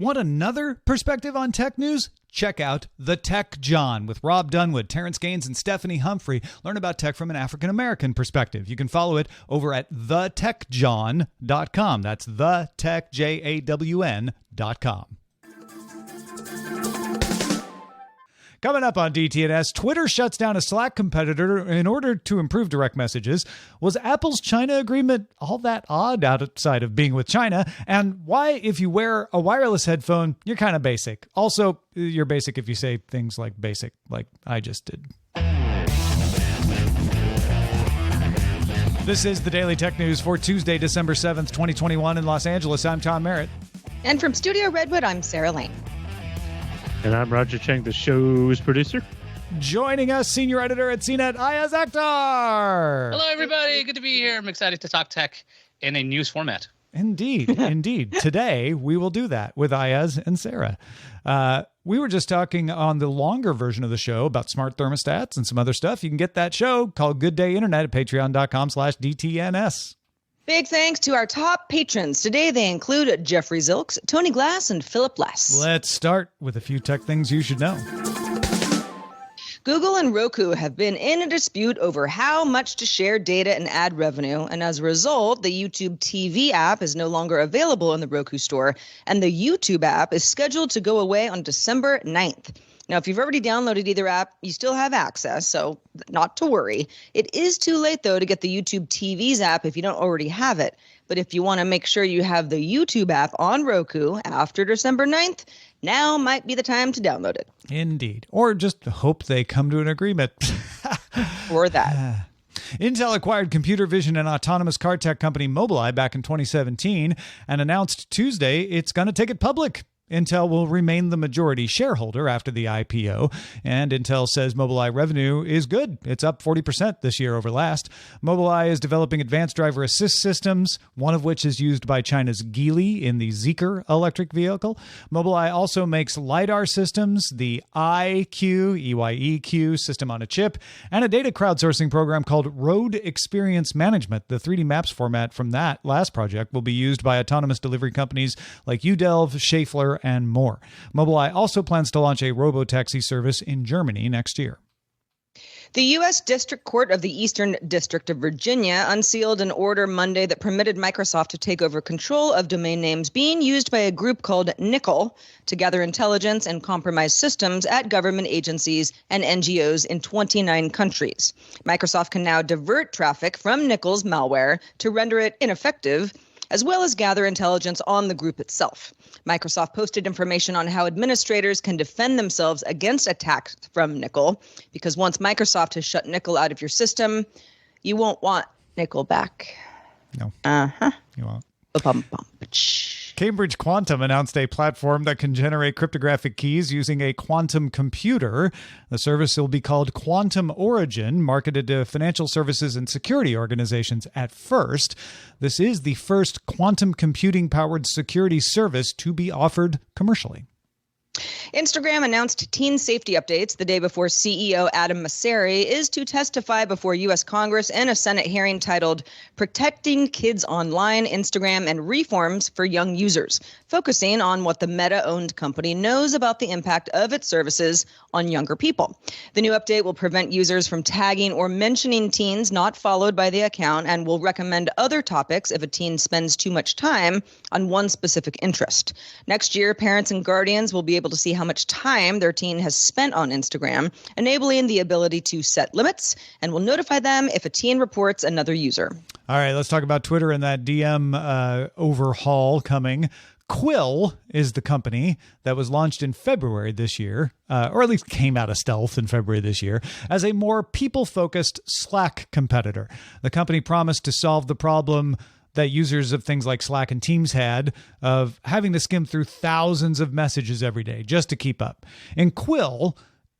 Want another perspective on tech news? Check out The Tech John with Rob Dunwood, Terrence Gaines, and Stephanie Humphrey. Learn about tech from an African-American perspective. You can follow it over at thetechjawn.com. That's thetechjawn.com. Coming up on DTNS, Twitter shuts down a Slack competitor in order to improve direct messages. Was Apple's China agreement all that odd outside of being with China? And why, if you wear a wireless headphone, you're kind of basic. Also, you're basic if you say things like basic, like I just did. This is the Daily Tech News for Tuesday, December 7th, 2021 in Los Angeles. I'm Tom Merritt. And from Studio Redwood, I'm Sarah Lane. And I'm Roger Chang, the show's producer. Joining us, senior editor at CNET, Iyaz Akhtar. Hello, everybody. Good to be here. I'm excited to talk tech in a news format. Indeed, indeed. Today, we will do that with Iyaz and Sarah. We were just talking on the longer version of the show about smart thermostats and some other stuff. You can get that show called Good Day Internet at patreon.com/DTNS. Big thanks to our top patrons. Today they include Jeffrey Zilks, Tony Glass, and Philip Less. Let's start with a few tech things you should know. Google and Roku have been in a dispute over how much to share data and ad revenue, and as a result, the YouTube TV app is no longer available in the Roku store, and the YouTube app is scheduled to go away on December 9th. Now, if you've already downloaded either app, you still have access, so not to worry. It is too late, though, to get the YouTube TV's app if you don't already have it. But if you want to make sure you have the YouTube app on Roku after December 9th, now might be the time to download it. Indeed. Or just hope they come to an agreement. Or that. Intel acquired computer vision and autonomous car tech company Mobileye back in 2017 and announced Tuesday it's going to take it public. Intel will remain the majority shareholder after the IPO, and Intel says Mobileye revenue is good. It's up 40% this year over last. Mobileye is developing advanced driver assist systems, one of which is used by China's Geely in the Zeekr electric vehicle. Mobileye also makes LiDAR systems, the EyeQ system on a chip, and a data crowdsourcing program called Road Experience Management. The 3D maps format from that last project will be used by autonomous delivery companies like UDelv, Schaeffler, and more. Mobileye also plans to launch a robotaxi service in Germany next year. The U.S. District Court of the Eastern District of Virginia unsealed an order Monday that permitted Microsoft to take over control of domain names being used by a group called Nickel to gather intelligence and compromise systems at government agencies and NGOs in 29 countries. Microsoft can now divert traffic from Nickel's malware to render it ineffective, as well as gather intelligence on the group itself. Microsoft posted information on how administrators can defend themselves against attacks from Nickel, because once Microsoft has shut Nickel out of your system, you won't want Nickel back. No. You won't. Cambridge Quantum announced a platform that can generate cryptographic keys using a quantum computer. The service will be called Quantum Origin, marketed to financial services and security organizations at first. This is the first quantum computing-powered security service to be offered commercially. Instagram announced teen safety updates the day before CEO Adam Mosseri is to testify before U.S. Congress in a Senate hearing titled Protecting Kids Online, Instagram, and Reforms for Young Users, focusing on what the Meta-owned company knows about the impact of its services on younger people. The new update will prevent users from tagging or mentioning teens not followed by the account and will recommend other topics if a teen spends too much time on one specific interest. Next year, parents and guardians will be able to see how much time their teen has spent on Instagram, enabling the ability to set limits, and will notify them if a teen reports another user. All right, let's talk about Twitter and that DM overhaul coming. Quill is the company that was launched in February this year, or at least came out of stealth in February this year, as a more people-focused Slack competitor. The company promised to solve the problem that users of things like Slack and Teams had of having to skim through thousands of messages every day just to keep up. In Quill,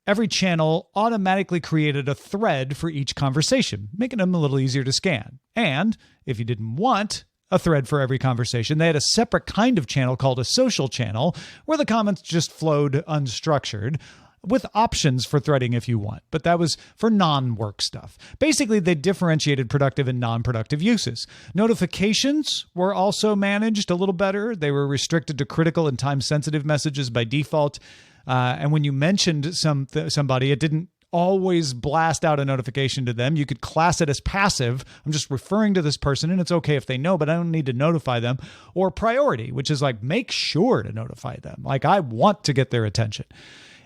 every channel automatically created a thread for each conversation, making them a little easier to scan. And if you didn't want a thread for every conversation, they had a separate kind of channel called a social channel where the comments just flowed unstructured. with options for threading if you want, but that was for non-work stuff. Basically, they differentiated productive and non-productive uses. Notifications were also managed a little better. They were restricted to critical and time-sensitive messages by default. And when you mentioned somebody, it didn't always blast out a notification to them. You could class it as passive. I'm just referring to this person, and it's okay if they know, but I don't need to notify them. Or priority, which is like, make sure to notify them. Like, I want to get their attention.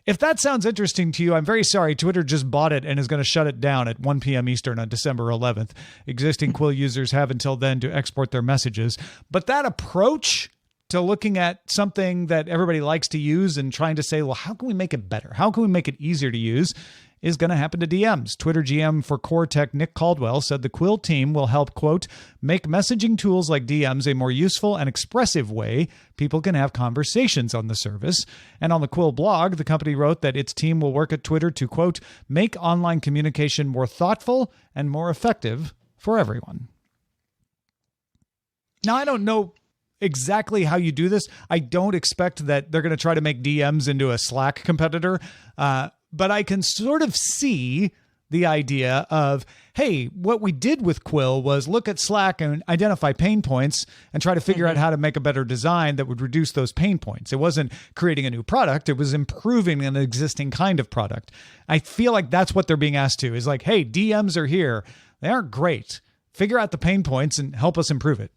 If that sounds interesting to you, I'm very sorry. Twitter just bought it and is going to shut it down at 1 p.m. Eastern on December 11th. Existing Quill users have until then to export their messages. But that approach to looking at something that everybody likes to use and trying to say, well, how can we make it better? How can we make it easier to use? Is going to happen to DMs. Twitter GM for Core Tech Nick Caldwell said the Quill team will help, quote, make messaging tools like DMs a more useful and expressive way people can have conversations on the service. And on the Quill blog, the company wrote that its team will work at Twitter to, quote, make online communication more thoughtful and more effective for everyone. Now, I don't know exactly how you do this. I don't expect that they're going to try to make DMs into a Slack competitor, but I can sort of see the idea of, hey, what we did with Quill was look at Slack and identify pain points and try to figure out how to make a better design that would reduce those pain points. It wasn't creating a new product. It was improving an existing kind of product. I feel like that's what they're being asked to, is like, hey, DMs are here. They aren't great. Figure out the pain points and help us improve it.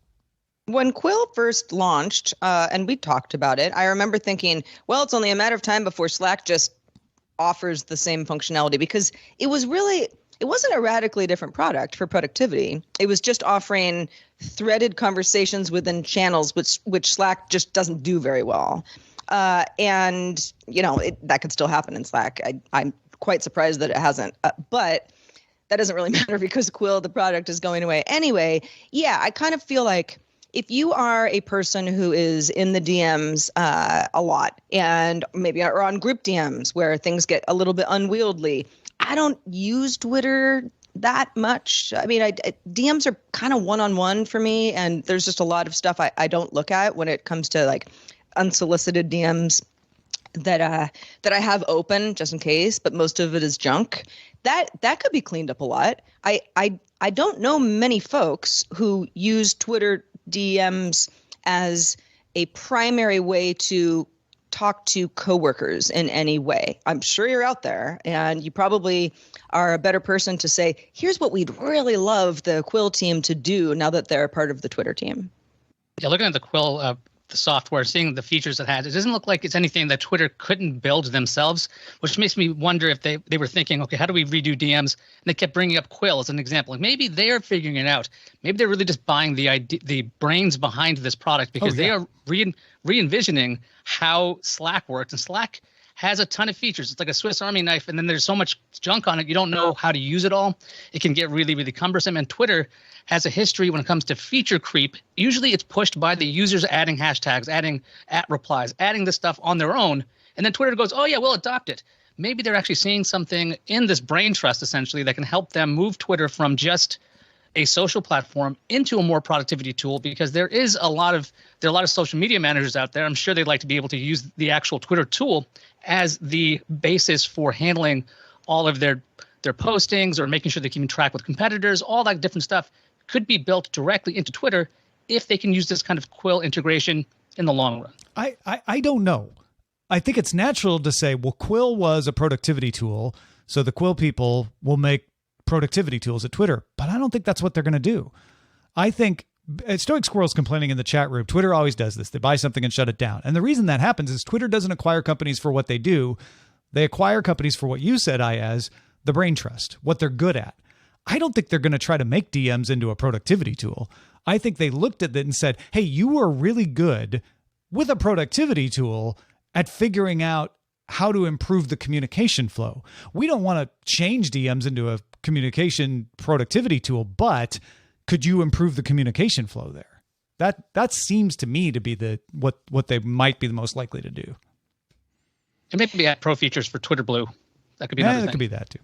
When Quill first launched, and we talked about it, I remember thinking, well, it's only a matter of time before Slack just offers the same functionality, because it wasn't a radically different product for productivity. It was just offering threaded conversations within channels, which Slack just doesn't do very well. And, that could still happen in Slack. I'm quite surprised that it hasn't. But that doesn't really matter because Quill, the product, is going away anyway. Yeah, I kind of feel like if you are a person who is in the DMs a lot, and maybe are on group DMs where things get a little bit unwieldy, I don't use Twitter that much. I mean, DMs are kind of one-on-one for me, and there's just a lot of stuff I don't look at when it comes to like unsolicited DMs that I have open just in case, but most of it is junk. That could be cleaned up a lot. I don't know many folks who use Twitter DMs as a primary way to talk to coworkers in any way. I'm sure you're out there, and you probably are a better person to say, here's what we'd really love the Quill team to do now that they're a part of the Twitter team. Yeah, looking at the Quill, the software, seeing the features it has, it doesn't look like it's anything that Twitter couldn't build themselves, which makes me wonder if they were thinking, okay, how do we redo DMs? And they kept bringing up Quill as an example. Like maybe they're figuring it out. Maybe they're really just buying the brains behind this product, because they are re-envisioning how Slack works. And Slack has a ton of features. It's like a Swiss Army knife, and then there's so much junk on it, you don't know how to use it all. It can get really, really cumbersome. And Twitter has a history when it comes to feature creep. Usually it's pushed by the users adding hashtags, adding @replies, adding this stuff on their own. And then Twitter goes, oh yeah, we'll adopt it. Maybe they're actually seeing something in this brain trust, essentially, that can help them move Twitter from just a social platform into a more productivity tool, because there are a lot of social media managers out there. I'm sure they'd like to be able to use the actual Twitter tool as the basis for handling all of their postings, or making sure they're keeping track with competitors. All that different stuff could be built directly into Twitter if they can use this kind of Quill integration in the long run. I don't know. I think it's natural to say, well, Quill was a productivity tool, so the Quill people will make productivity tools at Twitter. But I don't think that's what they're going to do. I think Stoic Squirrel's complaining in the chat room. Twitter always does this. They buy something and shut it down. And the reason that happens is Twitter doesn't acquire companies for what they do. They acquire companies for what you said, Iyaz, the brain trust, what they're good at. I don't think they're going to try to make DMs into a productivity tool. I think they looked at it and said, hey, you were really good with a productivity tool at figuring out how to improve the communication flow. We don't want to change DMs into a communication productivity tool, but could you improve the communication flow there? That seems to me to be what they might be the most likely to do. And maybe add pro features for Twitter Blue. That could be another thing. That could be that too.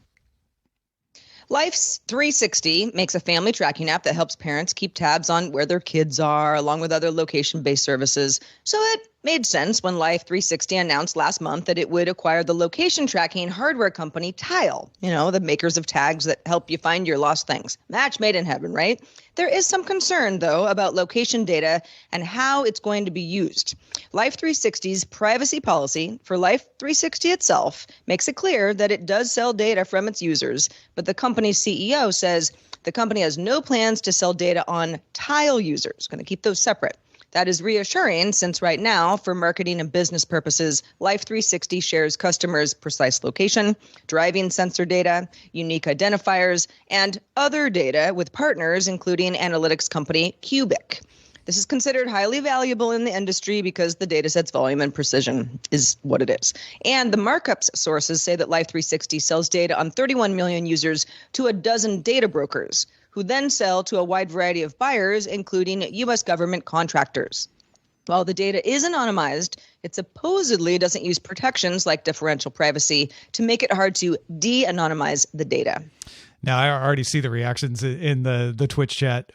Life's 360 makes a family tracking app that helps parents keep tabs on where their kids are, along with other location-based services, so it made sense when Life 360 announced last month that it would acquire the location tracking hardware company Tile, the makers of tags that help you find your lost things. Match made in heaven, right? There is some concern, though, about location data and how it's going to be used. Life 360's privacy policy for Life 360 itself makes it clear that it does sell data from its users, but the company's CEO says the company has no plans to sell data on Tile users, going to keep those separate. That is reassuring since right now, for marketing and business purposes, Life 360 shares customers' precise location, driving sensor data, unique identifiers, and other data with partners, including analytics company Cubic. This is considered highly valuable in the industry because the dataset's volume and precision is what it is. And the markups sources say that Life 360 sells data on 31 million users to a dozen data brokers, who then sell to a wide variety of buyers, including U.S. government contractors. While the data is anonymized, it supposedly doesn't use protections like differential privacy to make it hard to de-anonymize the data. Now, I already see the reactions in the Twitch chat.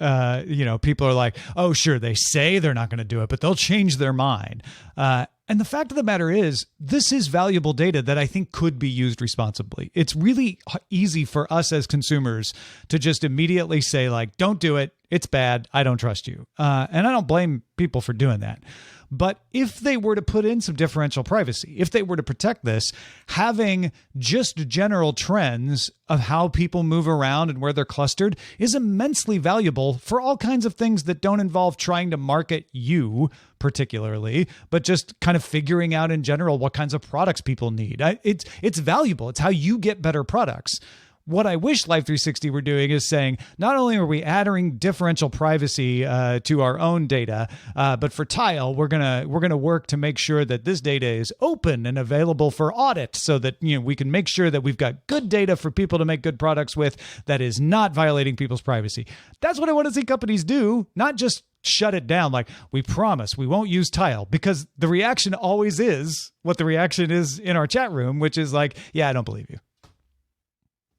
People are like, oh, sure, they say they're not going to do it, but they'll change their mind. And the fact of the matter is, this is valuable data that I think could be used responsibly. It's really easy for us as consumers to just immediately say, like, don't do it. It's bad. I don't trust you. And I don't blame people for doing that. But if they were to put in some differential privacy, if they were to protect this, having just general trends of how people move around and where they're clustered is immensely valuable for all kinds of things that don't involve trying to market you particularly, but just kind of figuring out in general what kinds of products people need. It's valuable. It's how you get better products. What I wish Life 360 were doing is saying, not only are we adding differential privacy to our own data, but for Tile, we're gonna work to make sure that this data is open and available for audit, so that we can make sure that we've got good data for people to make good products with that is not violating people's privacy. That's what I want to see companies do, not just shut it down like, we promise we won't use Tile, because the reaction always is what the reaction is in our chat room, which is like, yeah, I don't believe you.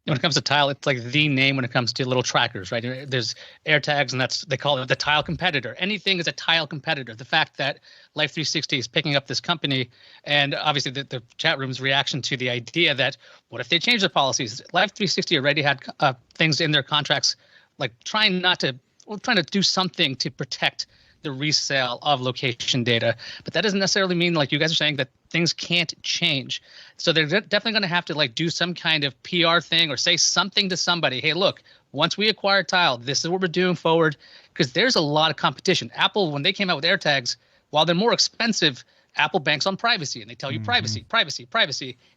When it comes to Tile, it's like the name when it comes to little trackers, right? There's AirTags, and they call it the Tile competitor. Anything is a Tile competitor. The fact that Life 360 is picking up this company, and obviously the chat room's reaction to the idea that, what if they change their policies? Life 360 already had things in their contracts, like trying to do something to protect the resale of location data. But that doesn't necessarily mean, like you guys are saying, that things can't change. So they're definitely going to have to do some kind of PR thing or say something to somebody. Hey, look, once we acquire Tile, this is what we're doing forward, because there's a lot of competition. Apple, when they came out with AirTags, while they're more expensive, Apple banks on privacy, and they tell you privacy.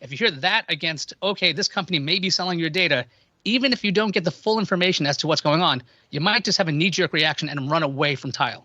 If you hear that against, okay, this company may be selling your data, even if you don't get the full information as to what's going on, you might just have a knee-jerk reaction and run away from Tile.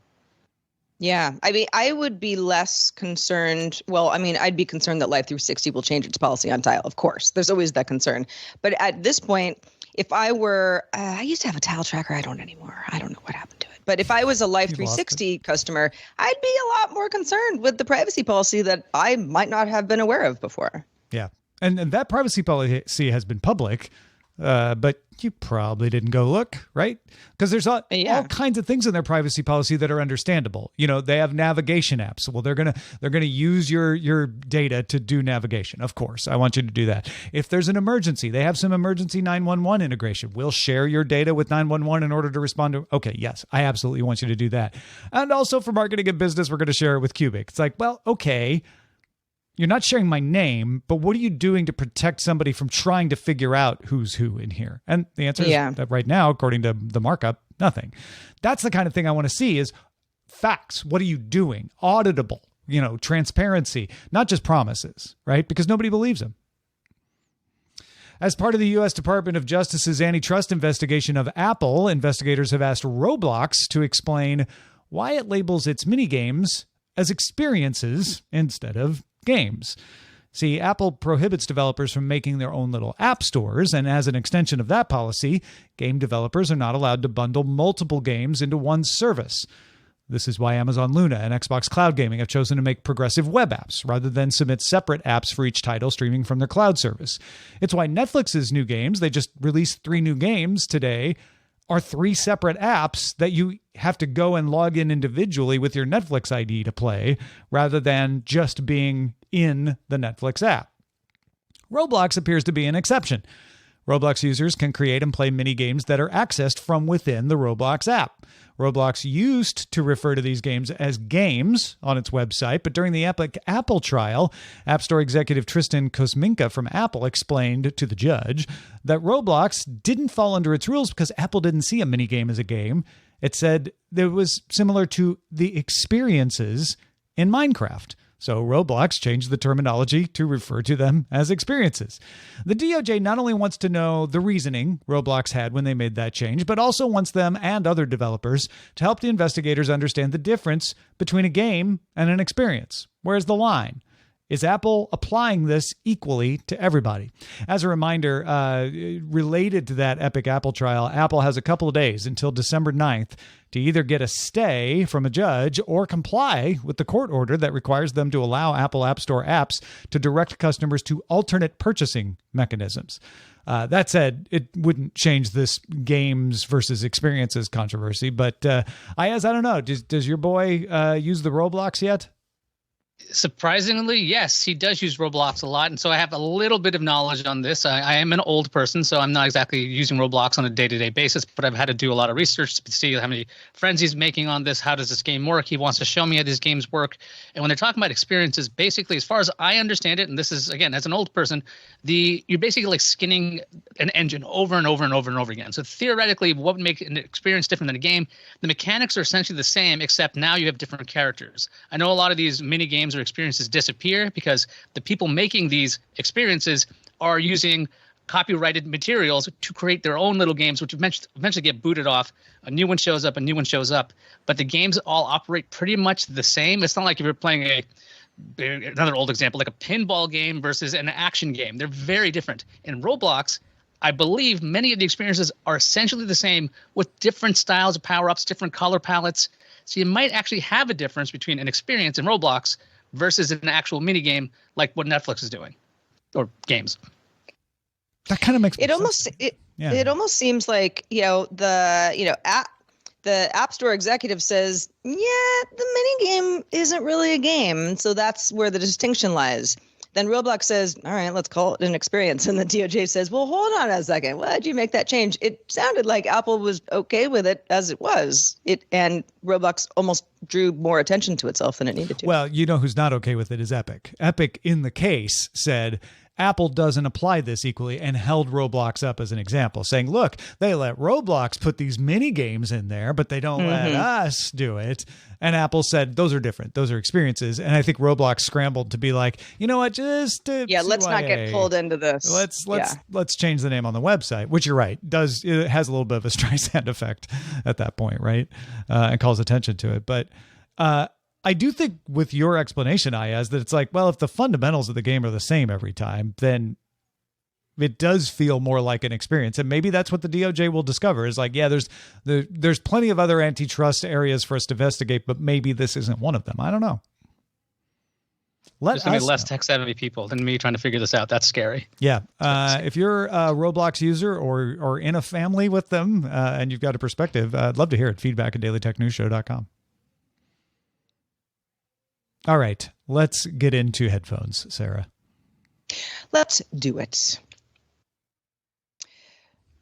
Yeah, I mean, I would be less concerned. Well, I mean, I'd be concerned that Life 360 will change its policy on Tile. Of course, there's always that concern. But at this point, if I were, I used to have a Tile tracker. I don't anymore. I don't know what happened to it. But if I was a Life 360 customer, I'd be a lot more concerned with the privacy policy that I might not have been aware of before. Yeah, and that privacy policy has been public. But you probably didn't go look, right? Because there's all kinds of things in their privacy policy that are understandable. They have navigation apps. Well, they're gonna use your data to do navigation. Of course, I want you to do that. If there's an emergency, they have some emergency 911 integration. We'll share your data with 911 in order to respond to. Okay, yes, I absolutely want you to do that. And also for marketing and business, we're going to share it with Cubic. It's like, well, okay. You're not sharing my name, but what are you doing to protect somebody from trying to figure out who's who in here? And the answer is that right now, according to the markup, nothing. That's the kind of thing I want to see is facts. What are you doing? Auditable, transparency, not just promises, right? Because nobody believes them. As part of the U.S. Department of Justice's antitrust investigation of Apple, investigators have asked Roblox to explain why it labels its minigames as experiences instead of games. See, Apple prohibits developers from making their own little app stores, and as an extension of that policy, game developers are not allowed to bundle multiple games into one service. This is why Amazon Luna and Xbox Cloud Gaming have chosen to make progressive web apps rather than submit separate apps for each title streaming from their cloud service. It's why Netflix's new games, they just released 3 new games today, are 3 separate apps that you have to go and log in individually with your Netflix ID to play, rather than just being in the Netflix app. Roblox appears to be an exception. Roblox users can create and play mini games that are accessed from within the Roblox app. Roblox used to refer to these games as games on its website, but during the Epic Apple trial, App Store executive Tristan Kosminka from Apple explained to the judge that Roblox didn't fall under its rules because Apple didn't see a mini game as a game. It said it was similar to the experiences in Minecraft. So Roblox changed the terminology to refer to them as experiences. The DOJ not only wants to know the reasoning Roblox had when they made that change, but also wants them and other developers to help the investigators understand the difference between a game and an experience. Where's the line? Is Apple applying this equally to everybody? As a reminder, related to that Epic Apple trial, Apple has a couple of days until December 9th to either get a stay from a judge or comply with the court order that requires them to allow Apple App Store apps to direct customers to alternate purchasing mechanisms. That said, it wouldn't change this games versus experiences controversy. But Iyaz, I don't know. Does your boy use the Roblox yet? Surprisingly, yes, he does use Roblox a lot. And so I have a little bit of knowledge on this. I am an old person, so I'm not exactly using Roblox on a day-to-day basis, but I've had to do a lot of research to see how many friends he's making on this. How does this game work? He wants to show me how these games work. And when they're talking about experiences, basically, as far as I understand it, and this is, again, as an old person, you're basically like skinning an engine over and over and over and over again. So theoretically, what would make an experience different than a game? The mechanics are essentially the same, except now you have different characters. I know a lot of these mini games or experiences disappear because the people making these experiences are using copyrighted materials to create their own little games, which eventually get booted off. A new one shows up, a new one shows up. But the games all operate pretty much the same. It's not like if you're playing another old example, like a pinball game versus an action game. They're very different. In Roblox, I believe many of the experiences are essentially the same with different styles of power-ups, different color palettes. So you might actually have a difference between an experience in Roblox versus an actual mini game like what Netflix is doing, or games. That kind of makes it almost sense. It almost seems like the App Store executive says, yeah, the mini game isn't really a game, so that's where the distinction lies. Then Roblox says, all right, let's call it an experience. And the DOJ says, well, hold on a second. Why did you make that change? It sounded like Apple was okay with it as it was. And Roblox almost drew more attention to itself than it needed to. Well, you know who's not okay with it is Epic. Epic, in the case, said Apple doesn't apply this equally and held Roblox up as an example, saying, look, they let Roblox put these mini games in there, but they don't let us do it. And Apple said, those are different. Those are experiences. And I think Roblox scrambled to be like, you know what, just let's not get pulled into this. Let's change the name on the website, which you're right. It has a little bit of a Streisand effect at that point, right? And calls attention to it. But I do think with your explanation, Iyaz, that it's like, well, if the fundamentals of the game are the same every time, then it does feel more like an experience. And maybe that's what the DOJ will discover is like, yeah, there's plenty of other antitrust areas for us to investigate, but maybe this isn't one of them. I don't know. There's going to be less tech-savvy people than me trying to figure this out. That's scary. Yeah. If you're a Roblox user or in a family with them and you've got a perspective, I'd love to hear it. feedback@dailytechnewsshow.com. All right, let's get into headphones, Sarah. Let's do it.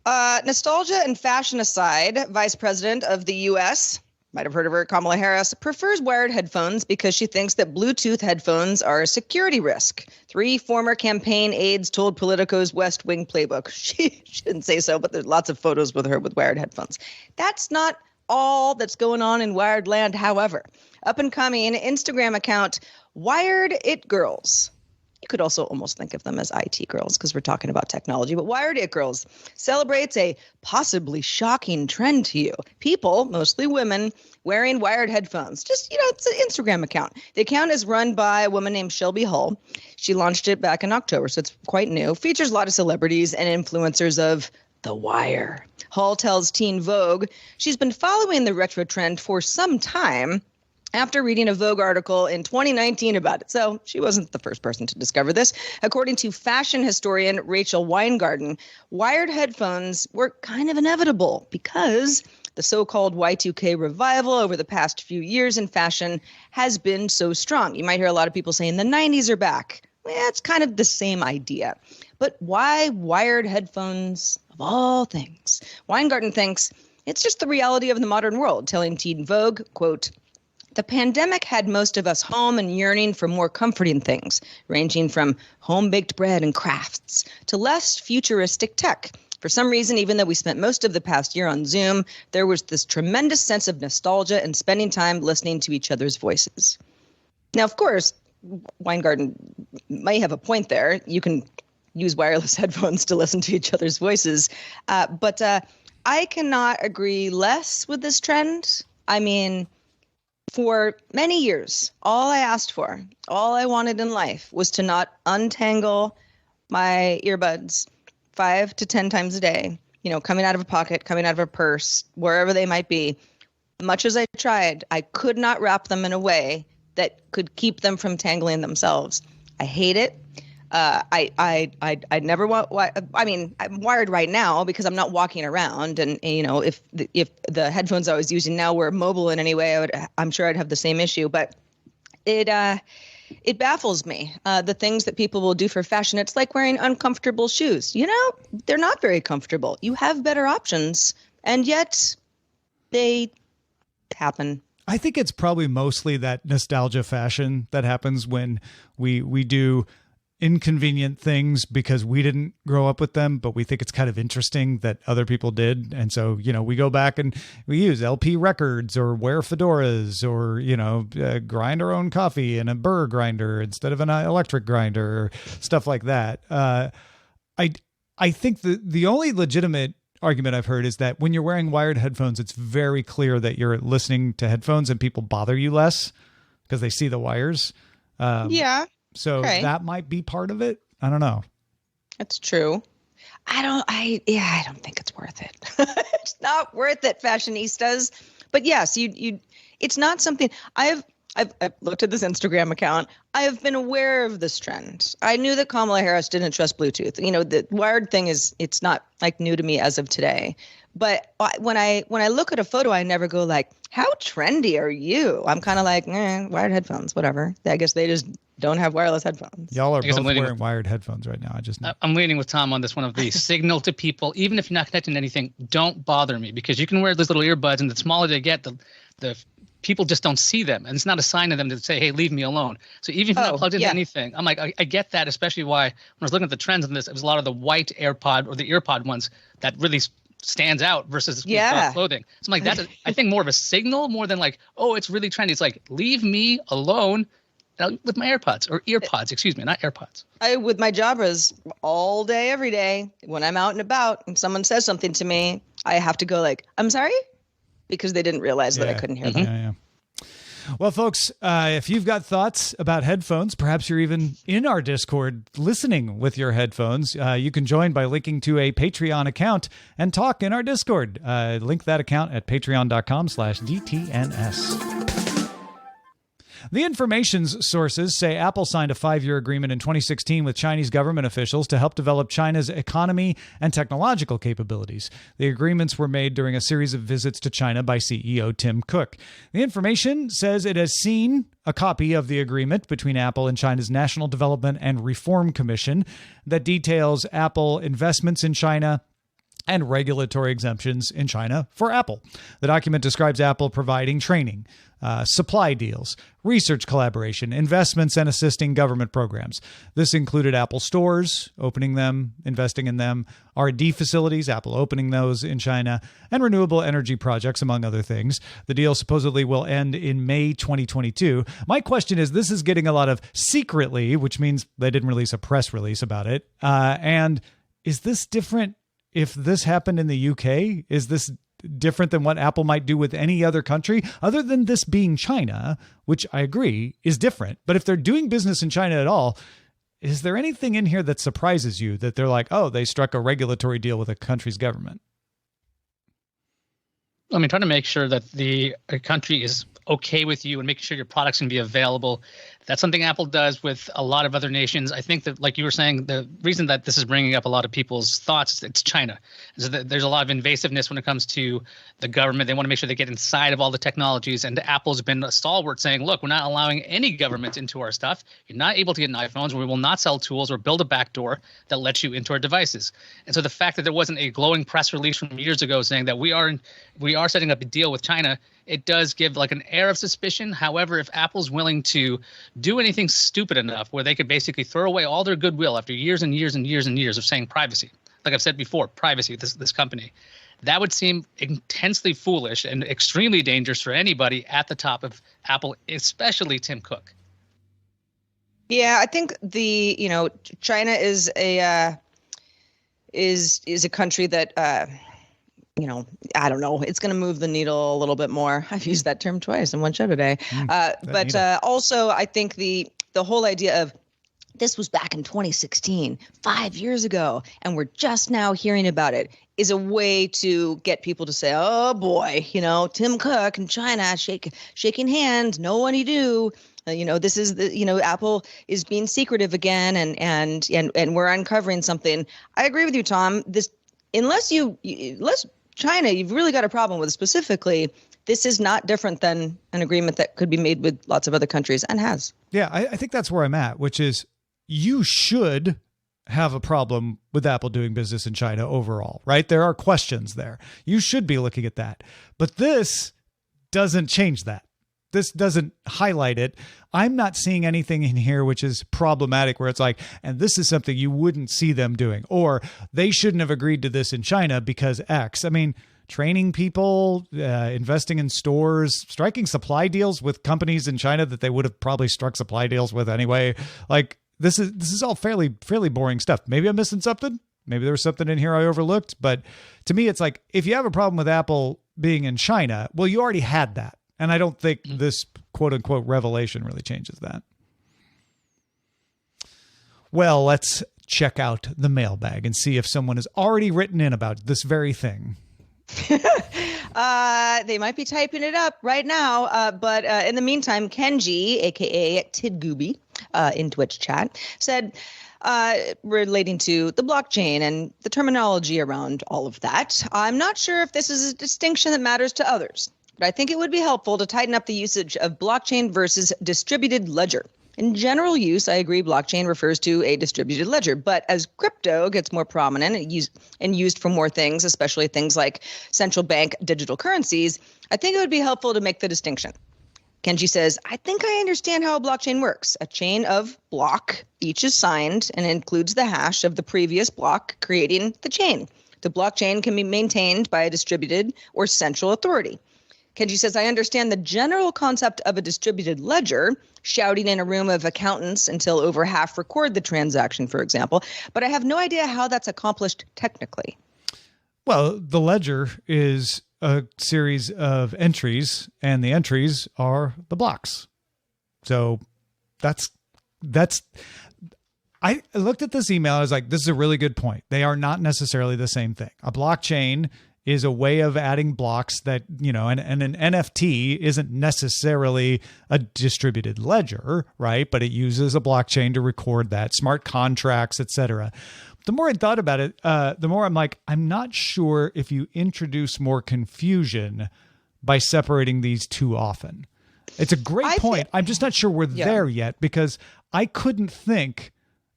Nostalgia and fashion aside, Vice President of the U.S., might have heard of her, Kamala Harris, prefers wired headphones because she thinks that Bluetooth headphones are a security risk. 3 former campaign aides told Politico's West Wing playbook. She didn't say so, but there's lots of photos with her with wired headphones. That's not all that's going on in wired land, however. Up-and-coming Instagram account Wired It Girls. You could also almost think of them as IT girls because we're talking about technology, but Wired It Girls celebrates a possibly shocking trend to you. People, mostly women, wearing wired headphones. Just, it's an Instagram account. The account is run by a woman named Shelby Hull. She launched it back in October, so it's quite new. Features a lot of celebrities and influencers of The Wire. Hull tells Teen Vogue she's been following the retro trend for some time, after reading a Vogue article in 2019 about it. So she wasn't the first person to discover this. According to fashion historian Rachel Weingarten, wired headphones were kind of inevitable because the so-called Y2K revival over the past few years in fashion has been so strong. You might hear a lot of people saying the 90s are back. Well, it's kind of the same idea. But why wired headphones of all things? Weingarten thinks it's just the reality of the modern world, telling Teen Vogue, quote, "The pandemic had most of us home and yearning for more comforting things, ranging from home-baked bread and crafts to less futuristic tech. For some reason, even though we spent most of the past year on Zoom, there was this tremendous sense of nostalgia and spending time listening to each other's voices." Now, of course, Weingarten may have a point there. You can use wireless headphones to listen to each other's voices. But I cannot agree less with this trend. I mean, for many years, all I asked for, all I wanted in life was to not untangle my earbuds 5 to 10 times a day, coming out of a pocket, coming out of a purse, wherever they might be. Much as I tried, I could not wrap them in a way that could keep them from tangling themselves. I hate it. I never want. I mean, I'm wired right now because I'm not walking around, and if the headphones I was using now were mobile in any way, I'm sure I'd have the same issue. But it baffles me, the things that people will do for fashion. It's like wearing uncomfortable shoes. They're not very comfortable. You have better options, and yet they happen. I think it's probably mostly that nostalgia fashion that happens when we do inconvenient things because we didn't grow up with them, but we think it's kind of interesting that other people did. And so, we go back and we use LP records or wear fedoras or, grind our own coffee in a burr grinder instead of an electric grinder or stuff like that. I think the only legitimate argument I've heard is that when you're wearing wired headphones, it's very clear that you're listening to headphones and people bother you less because they see the wires. Yeah. So that might be part of it. I don't know. That's true. I don't think it's worth it. It's not worth it, fashionistas. But yes, it's not something I've looked at this Instagram account. I have been aware of this trend. I knew that Kamala Harris didn't trust Bluetooth. The wired thing it's not like new to me as of today. But when I look at a photo, I never go like, how trendy are you? I'm kind of like, wired headphones, whatever. I guess they just don't have wireless headphones. Y'all are both wearing wired headphones right now. I'm leaning with Tom on this one of the signal to people, even if you're not connecting to anything, don't bother me, because you can wear those little earbuds and the smaller they get, the people just don't see them. And it's not a sign to them to say, hey, leave me alone. So even if you're not plugged into anything, I'm like, I get that, especially why when I was looking at the trends in this, it was a lot of the white AirPod or the earpod ones that really stands out versus clothing. So I'm like, that's I think more of a signal more than like, oh, it's really trendy. It's like, leave me alone with my AirPods or earpods, excuse me, not AirPods. With my Jabras all day, every day, when I'm out and about and someone says something to me, I have to go like, I'm sorry, because they didn't realize that I couldn't hear them. Yeah. Well, folks, if you've got thoughts about headphones, perhaps you're even in our Discord listening with your headphones, you can join by linking to a Patreon account and talk in our Discord. Link that account at patreon.com/DTNS. The information's sources say Apple signed a 5-year agreement in 2016 with Chinese government officials to help develop China's economy and technological capabilities. The agreements were made during a series of visits to China by CEO Tim Cook. The information says it has seen a copy of the agreement between Apple and China's National Development and Reform Commission that details Apple investments in China and regulatory exemptions in China for Apple. The document describes Apple providing training, supply deals, research collaboration, investments, and assisting government programs. This included Apple stores, opening them, investing in them, R&D facilities, Apple opening those in China, and renewable energy projects, among other things. The deal supposedly will end in May 2022. My question is, this is getting a lot of secretly, which means they didn't release a press release about it. And is this different? If this happened in the UK, is this different than what Apple might do with any other country, other than this being China, which I agree is different? But if they're doing business in China at all, is there anything in here that surprises you that they're like, oh, they struck a regulatory deal with a country's government? I mean, trying to make sure that the country is okay with you and making sure your products can be available. That's something Apple does with a lot of other nations. I think that, like you were saying, the reason that this is bringing up a lot of people's thoughts, it's China. So there's a lot of invasiveness when it comes to the government. They want to make sure they get inside of all the technologies. And Apple's been a stalwart saying, look, we're not allowing any government into our stuff. You're not able to get iPhones. We will not sell tools or build a backdoor that lets you into our devices. And so the fact that there wasn't a glowing press release from years ago saying that we are setting up a deal with China, it does give like an air of suspicion. However, if Apple's willing to do anything stupid enough where they could basically throw away all their goodwill after years and years and years and years of saying privacy, like I've said before, privacy, this company, that would seem intensely foolish and extremely dangerous for anybody at the top of Apple, especially Tim Cook. Yeah, I think China is a country that I don't know. It's going to move the needle a little bit more. I've used that term twice in one show today. But also, I think the whole idea of this was back in 2016, 5 years ago, and we're just now hearing about it is a way to get people to say, oh, boy, Tim Cook and China shaking hands. No one do. This is Apple is being secretive again, and we're uncovering something. I agree with you, Tom. Unless China, you've really got a problem with specifically, this is not different than an agreement that could be made with lots of other countries and has. Yeah, I think that's where I'm at, which is you should have a problem with Apple doing business in China overall, right? There are questions there. You should be looking at that. But this doesn't change that. This doesn't highlight it. I'm not seeing anything in here which is problematic where it's like, and this is something you wouldn't see them doing, or they shouldn't have agreed to this in China because X. I mean, training people, investing in stores, striking supply deals with companies in China that they would have probably struck supply deals with anyway. Like this is all fairly boring stuff. Maybe I'm missing something. Maybe there was something in here I overlooked. But to me, it's like, if you have a problem with Apple being in China, well, you already had that. And I don't think this quote unquote revelation really changes that. Well, let's check out the mailbag and see if someone has already written in about this very thing. They might be typing it up right now. But in the meantime, Kenji, a.k.a. Tidgooby, in Twitch chat, said, relating to the blockchain and the terminology around all of that, I'm not sure if this is a distinction that matters to others. But I think it would be helpful to tighten up the usage of blockchain versus distributed ledger. In general use, I agree blockchain refers to a distributed ledger, but as crypto gets more prominent and used for more things, especially things like central bank digital currencies, I think it would be helpful to make the distinction. Kenji says, I think I understand how a blockchain works. A chain of block, each is signed and includes the hash of the previous block, creating the chain. The blockchain can be maintained by a distributed or central authority. Kenji says, I understand the general concept of a distributed ledger, shouting in a room of accountants until over half record the transaction, for example, but I have no idea how that's accomplished technically. Well, the ledger is a series of entries, and the entries are the blocks. So that's I looked at this email. I was like, this is a really good point. They are not necessarily the same thing. A blockchain is a way of adding blocks that, and an NFT isn't necessarily a distributed ledger, right? But it uses a blockchain to record that, smart contracts, etc. The more I thought about it, the more I'm like, I'm not sure if you introduce more confusion by separating these too often. It's a great point. I'm just not sure we're there yet, because I couldn't think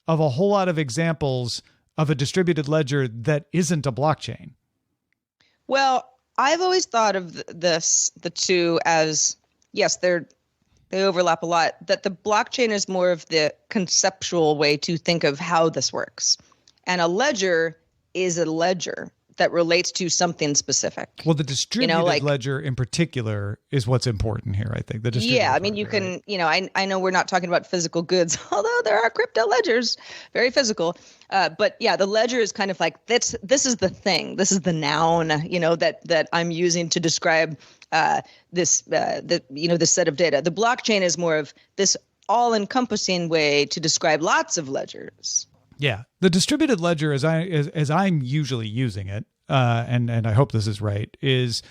of a whole lot of examples of a distributed ledger that isn't a blockchain. Well, I've always thought of the two as, yes, they overlap a lot, that the blockchain is more of the conceptual way to think of how this works. And a ledger is a ledger that relates to something specific. Well, the distributed ledger in particular is what's important here, I think. I mean, you can, right? I know we're not talking about physical goods, although there are crypto ledgers, very physical. But yeah, the ledger is kind of like, this is the thing. This is the noun, that I'm using to describe this set of data. The blockchain is more of this all-encompassing way to describe lots of ledgers. Yeah, the distributed ledger, as I'm usually using it, and I hope this is right, is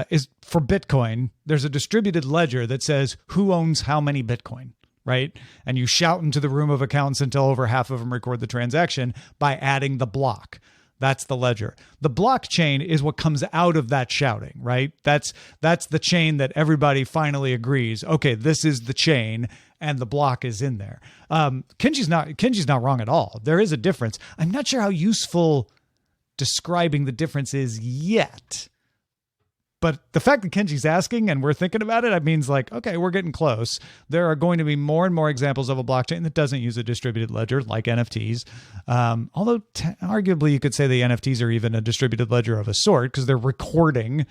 is for Bitcoin. There's a distributed ledger that says who owns how many Bitcoin, right? And you shout into the room of accountants until over half of them record the transaction by adding the block. That's the ledger. The blockchain is what comes out of that shouting, right? That's the chain that everybody finally agrees. Okay, this is the chain, and the block is in there. Kenji's not wrong at all. There is a difference. I'm not sure how useful describing the difference is yet. But the fact that Kenji's asking and we're thinking about it means like, okay, we're getting close. There are going to be more and more examples of a blockchain that doesn't use a distributed ledger like NFTs. Although arguably you could say the NFTs are even a distributed ledger of a sort because they're recording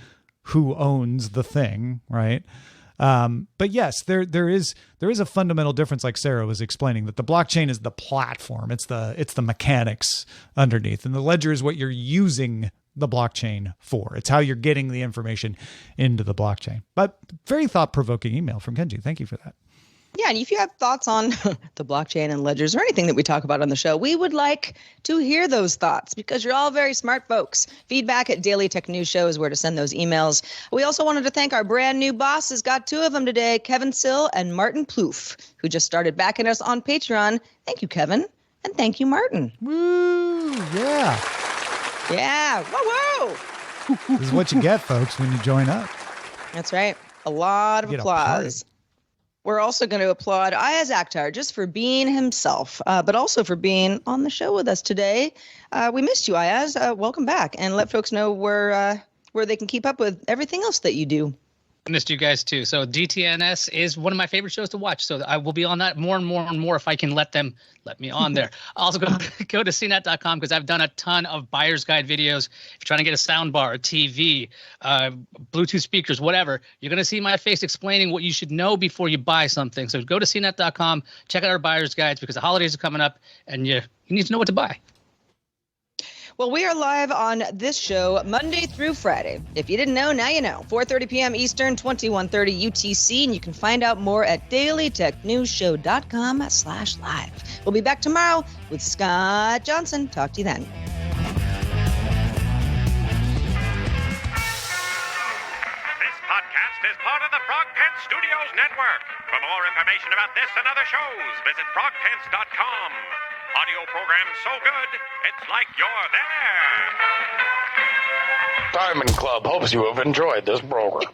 who owns the thing, right? But yes, there is a fundamental difference, like Sarah was explaining, that the blockchain is the platform. It's the mechanics underneath, and the ledger is what you're using the blockchain for. It's how you're getting the information into the blockchain. But very thought-provoking email from Kenji. Thank you for that. Yeah, and if you have thoughts on the blockchain and ledgers or anything that we talk about on the show, we would like to hear those thoughts because you're all very smart folks. Feedback at Daily Tech News Show is where to send those emails. We also wanted to thank our brand new bosses. Got two of them today, Kevin Sill and Martin Plouffe, who just started backing us on Patreon. Thank you, Kevin, and thank you, Martin. Woo! Yeah. Yeah. Whoa, whoa. This is what you get, folks, when you join up. That's right. A lot of applause. We're also going to applaud Iyaz Akhtar just for being himself, but also for being on the show with us today. We missed you, Iyaz. Welcome back, and let folks know where they can keep up with everything else that you do. I missed you guys too. So DTNS is one of my favorite shows to watch. So I will be on that more and more and more if I can let me on there. Also go to cnet.com because I've done a ton of buyer's guide videos. If you're trying to get a sound bar, a TV, Bluetooth speakers, whatever, you're going to see my face explaining what you should know before you buy something. So go to cnet.com, check out our buyer's guides because the holidays are coming up and you need to know what to buy. Well, we are live on this show Monday through Friday. If you didn't know, now you know. 4:30 p.m. Eastern, 21:30 UTC, and you can find out more at dailytechnewsshow.com/live. We'll be back tomorrow with Scott Johnson. Talk to you then. This podcast is part of the Frog Pants Studios Network. For more information about this and other shows, visit frogpants.com. Audio program so good, it's like you're there. Diamond Club hopes you have enjoyed this program.